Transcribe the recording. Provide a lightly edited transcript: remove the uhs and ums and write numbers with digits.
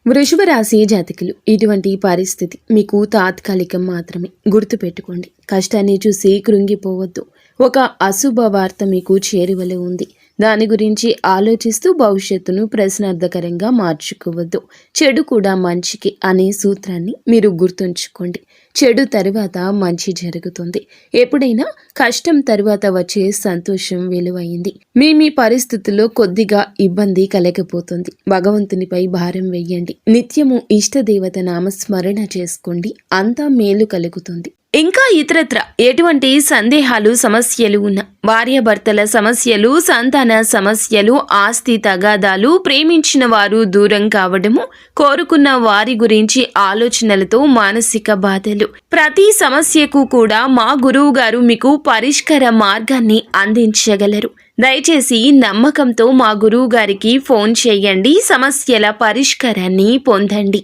వృషభ రాశి జాతకులు, ఇటువంటి పరిస్థితి మీకు తాత్కాలికం మాత్రమే. గుర్తుపెట్టుకోండి, కష్టాన్ని చూసి కృంగిపోవద్దు. ఒక అశుభ వార్త మీకు చేరువలో ఉంది. దాని గురించి ఆలోచిస్తూ భవిష్యత్తును ప్రశ్నార్థకరంగా మార్చుకోవద్దు. చెడు కూడా మంచికి అనే సూత్రాన్ని మీరు గుర్తుంచుకోండి. చెడు తరువాత మంచి జరుగుతుంది. ఎప్పుడైనా కష్టం తరువాత వచ్చే సంతోషం విలువైంది. మీ పరిస్థితుల్లో కొద్దిగా ఇబ్బంది కలగపోతుంది. భగవంతునిపై భారం వేయండి. నిత్యము ఇష్టదేవత నామస్మరణ చేసుకోండి. అంతా మేలు కలుగుతుంది. ఇంకా ఇతరత్ర ఎటువంటి సందేహాలు సమస్యలు ఉన్న భార్యాభర్తల సమస్యలు, సంతాన సమస్యలు, ఆస్తి తగాదాలు, ప్రేమించిన వారు దూరం కావడము, కోరుకున్న వారి గురించి ఆలోచనలతో మానసిక బాధలు, ప్రతి సమస్యకు కూడా మా గురువు గారు మీకు పరిష్కార మార్గాన్ని అందించగలరు. దయచేసి నమ్మకంతో మా గురువు గారికి ఫోన్ చేయండి. సమస్యల పరిష్కారాన్ని పొందండి.